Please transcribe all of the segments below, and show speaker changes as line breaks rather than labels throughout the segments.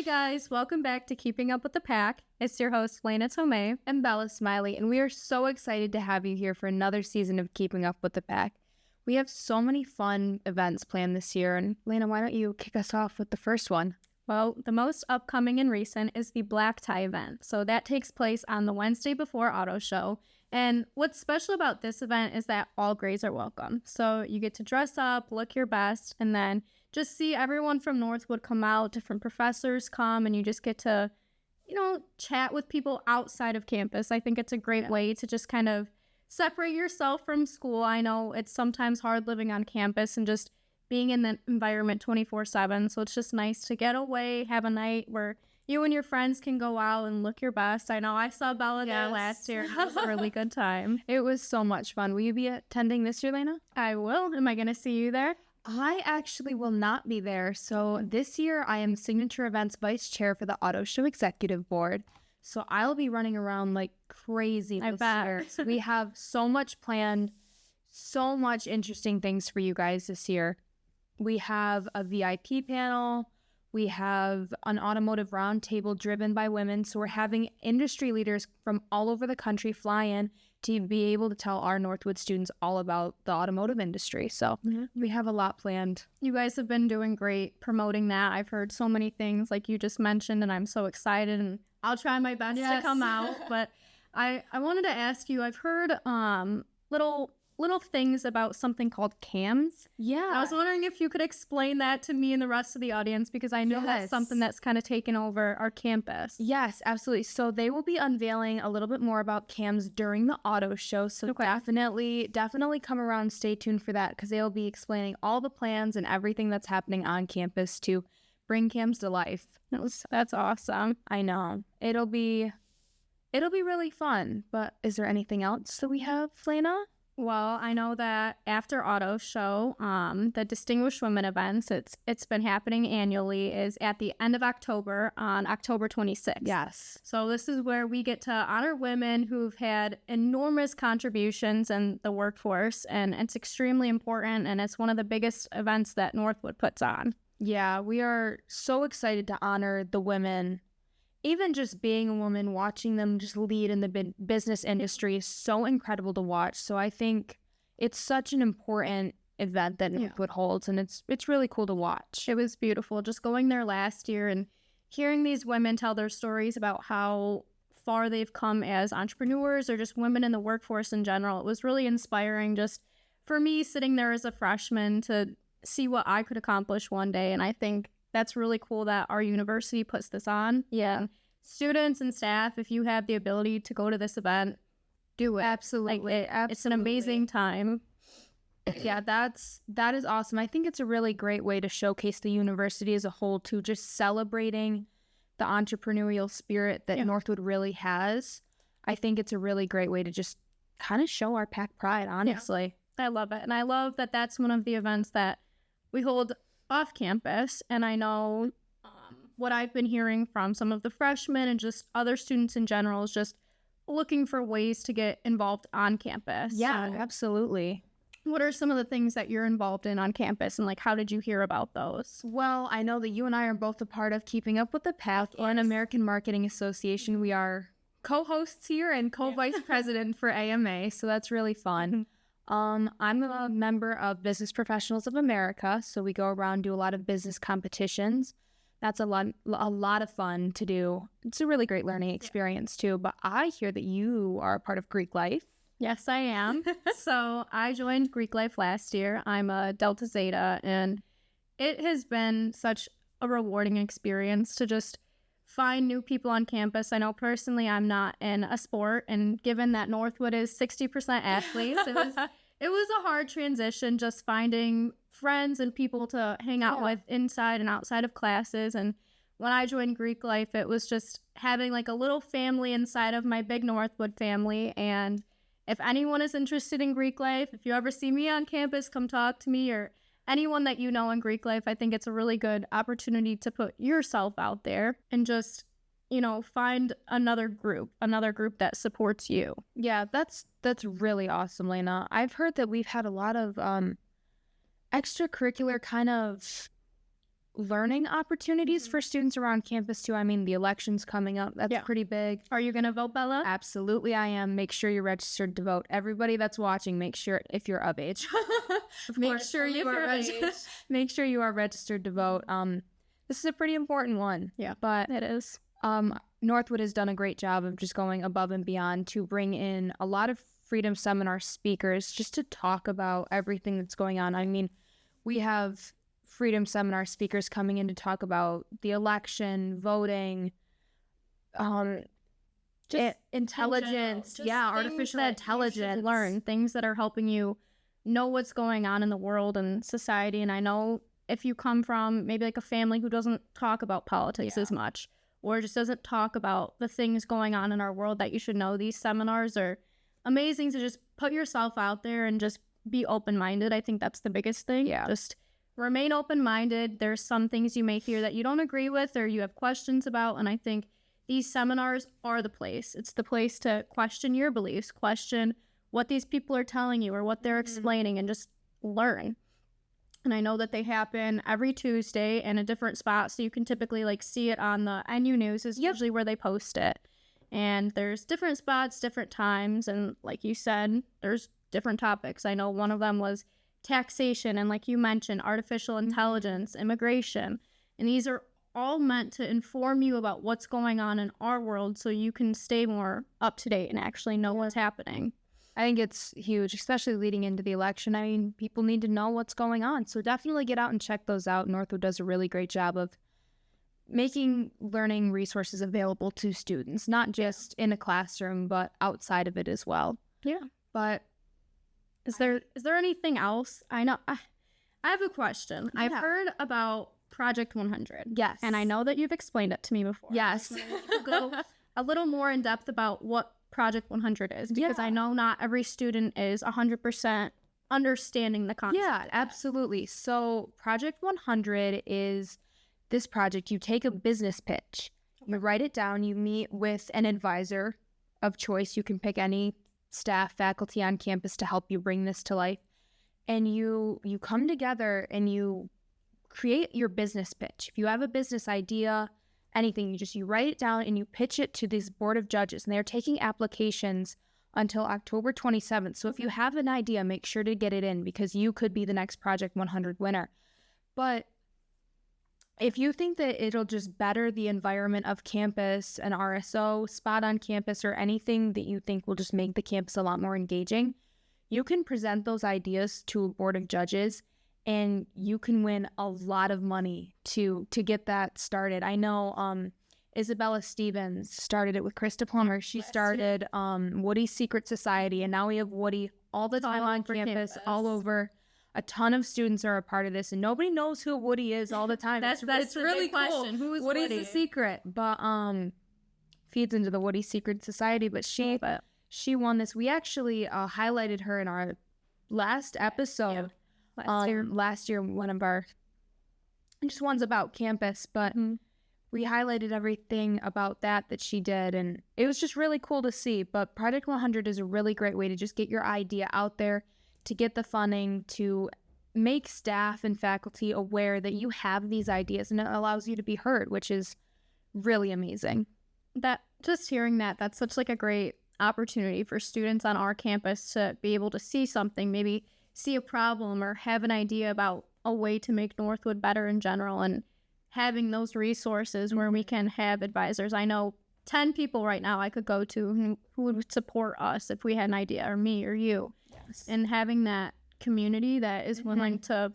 guys, welcome back to Keeping Up with the Pack. It's your hosts, Laina
and Bella Smiley, and we are so excited to have you here for another season of Keeping Up with the Pack. We have so many fun events planned this year, and Laina, why don't you kick us off with the first one?
Well, the most upcoming and recent is the Black Tie event. So that takes place on the Wednesday before Auto Show. And what's special about this event is that all grades are welcome. So you get to dress up, look your best, and then just see everyone from Northwood come out, different professors come, and you just get to, chat with people outside of campus. I think it's a great way to just kind of separate yourself from school. I know it's sometimes hard living on campus and just being in the environment 24/7. So it's just nice to get away, have a night where you and your friends can go out and look your best. I know I saw Bella there last year. It was a really good time.
It was so much fun. Will you be attending this year, Laina?
I will. Am I going to see you there?
I actually will not be there. So this year I am Signature Events Vice Chair for the Auto Show Executive Board. So I'll be running around like crazy this year. So we have so much planned, so much interesting things for you guys this year. We have a VIP panel. We have an automotive roundtable driven by women. So we're having industry leaders from all over the country fly in to be able to tell our Northwood students all about the automotive industry. So we have a lot planned.
You guys have been doing great promoting that. I've heard so many things like you just mentioned, and I'm so excited, and I'll try my best to come out. But I wanted to ask you, I've heard little things about something called CAMs.
Yeah.
I was wondering if you could explain that to me and the rest of the audience, because I know that's something that's kind of taken over our campus.
Yes, absolutely. So they will be unveiling a little bit more about CAMs during the auto show. So definitely come around, stay tuned for that, because they'll be explaining all the plans and everything that's happening on campus to bring CAMs to life.
That's awesome.
I know. It'll be really fun. But is there anything else that we have, Laina?
Well, I know that after Auto Show, the Distinguished Women events, it's been happening annually, is at the end of October on October 26th.
Yes.
So this is where we get to honor women who've had enormous contributions in the workforce, and it's extremely important, and it's one of the biggest events that Northwood puts on.
Yeah, we are so excited to honor the women. Even just being a woman, watching them just lead in the business industry is so incredible to watch. So I think it's such an important event that Northwood holds, and it's really cool to watch.
It was beautiful just going there last year and hearing these women tell their stories about how far they've come as entrepreneurs or just women in the workforce in general. It was really inspiring just for me sitting there as a freshman to see what I could accomplish one day, and I think that's really cool that our university puts this on. Yeah. Students and staff, if you have the ability to go to this event, do it.
Absolutely.
It's an amazing time.
Yeah, that is awesome. I think it's a really great way to showcase the university as a whole too, just celebrating the entrepreneurial spirit that Northwood really has. I think it's a really great way to just kind of show our pack pride, honestly.
Yeah. I love it. And I love that that's one of the events that we hold off campus, and I know what I've been hearing from some of the freshmen and just other students in general is just looking for ways to get involved on campus.
Yeah, absolutely.
What are some of the things that you're involved in on campus, and like how did you hear about those?
Well, I know that you and I are both a part of Keeping Up with the Pack or an American Marketing Association. We are co-hosts here and co-vice president for AMA, so that's really fun. I'm a member of Business Professionals of America, so we go around and do a lot of business competitions. That's a lot of fun to do. It's a really great learning experience too. But I hear that you are a part of Greek Life.
Yes, I am. So I joined Greek Life last year. I'm a Delta Zeta, and it has been such a rewarding experience to just find new people on campus. I know personally I'm not in a sport, and given that Northwood is 60% athletes, it was a hard transition just finding friends and people to hang out with inside and outside of classes. And when I joined Greek Life, it was just having like a little family inside of my big Northwood family. And if anyone is interested in Greek Life, if you ever see me on campus, come talk to me, or anyone that you know in Greek Life. I think it's a really good opportunity to put yourself out there and just, find another group that supports you.
Yeah, that's really awesome, Laina. I've heard that we've had a lot of extracurricular kind of learning opportunities for students around campus too. I mean, the election's coming up. That's pretty big.
Are you going to vote, Bella?
Absolutely, I am. Make sure you're registered to vote. Everybody that's watching, make sure, if you're of age, make sure you are registered to vote. This is a pretty important one.
Yeah,
but
it is.
Northwood has done a great job of just going above and beyond to bring in a lot of Freedom Seminar speakers just to talk about everything that's going on. I mean, we have Freedom Seminar speakers coming in to talk about the election, voting, intelligence, artificial intelligence.
Learn things that are helping you know what's going on in the world and society. And I know if you come from maybe like a family who doesn't talk about politics as much, or just doesn't talk about the things going on in our world, that you should know these seminars are amazing to just put yourself out there and just be open-minded. I think that's the biggest thing.
Yeah.
Just remain open-minded. There's some things you may hear that you don't agree with or you have questions about, and I think these seminars are the place. It's the place to question your beliefs, question what these people are telling you or what they're explaining, and just learn. And I know that they happen every Tuesday in a different spot, so you can typically like see it on the NU News is usually where they post it. And there's different spots, different times, and like you said, there's different topics. I know one of them was taxation, and like you mentioned, artificial intelligence, immigration. And these are all meant to inform you about what's going on in our world so you can stay more up to date and actually know what's happening.
I think it's huge, especially leading into the election. I mean, people need to know what's going on. So definitely get out and check those out. Northwood does a really great job of making learning resources available to students, not just in a classroom, but outside of it as well.
Yeah.
But
is there anything else? I know I have a question. I've heard about Project 100.
Yes.
And I know that you've explained it to me before.
Yes.
Go a little more in depth about what Project 100 is, because I know not every student is 100% understanding the concept.
Yeah, absolutely. So Project 100 is this project. You take a business pitch, you write it down, you meet with an advisor of choice. You can pick any staff, faculty on campus to help you bring this to life. And you come together and you create your business pitch. If you have a business idea, anything, you write it down and you pitch it to this board of judges, and they're taking applications until October 27th. So if you have an idea, make sure to get it in, because you could be the next Project 100 winner. But if you think that it'll just better the environment of campus, an RSO spot on campus, or anything that you think will just make the campus a lot more engaging, you can present those ideas to a board of judges, and you can win a lot of money to get that started. I know Isabella Stevens started it with Krista Plummer. She started Woody's Secret Society, and now we have Woody all the time on campus, all over. A ton of students are a part of this, and nobody knows who Woody is all the time.
That's
really
cool.
Question.
Who is
Woody's the secret, but feeds into the Woody Secret Society. But she won this. We actually highlighted her in our last episode. Last year, one of our just ones about campus, but we highlighted everything about that she did, and it was just really cool to see. But Project 100 is a really great way to just get your idea out there, to get the funding, to make staff and faculty aware that you have these ideas, and it allows you to be heard, which is really amazing.
That just hearing that's such like a great opportunity for students on our campus to be able to see something, maybe see a problem or have an idea about a way to make Northwood better in general, and having those resources where we can have advisors. I know 10 people right now I could go to who would support us if we had an idea, or me or you. Yes. And having that community that is willing to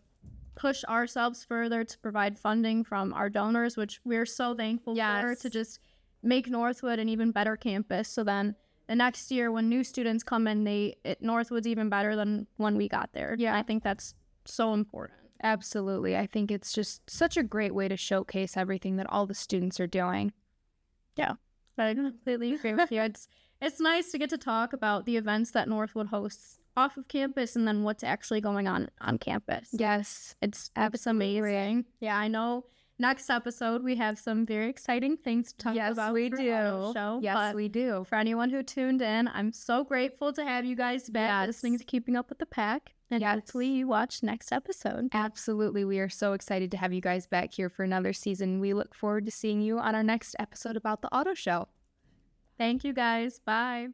push ourselves further, to provide funding from our donors, which we're so thankful for, to just make Northwood an even better campus. So then the next year when new students come in, Northwood's even better than when we got there. Yeah, I think that's so important.
Absolutely. I think it's just such a great way to showcase everything that all the students are doing.
Yeah, I completely agree with you. It's nice to get to talk about the events that Northwood hosts off of campus, and then what's actually going on campus.
Yes,
it's amazing. Yeah, I know next episode, we have some very exciting things to talk about.
We
for
do.
our show.
Yes,
But
we do.
for anyone who tuned in, I'm so grateful to have you guys back listening to Keeping Up with the Pack. And hopefully you watch next episode.
Absolutely. We are so excited to have you guys back here for another season. We look forward to seeing you on our next episode about the auto show.
Thank you guys. Bye.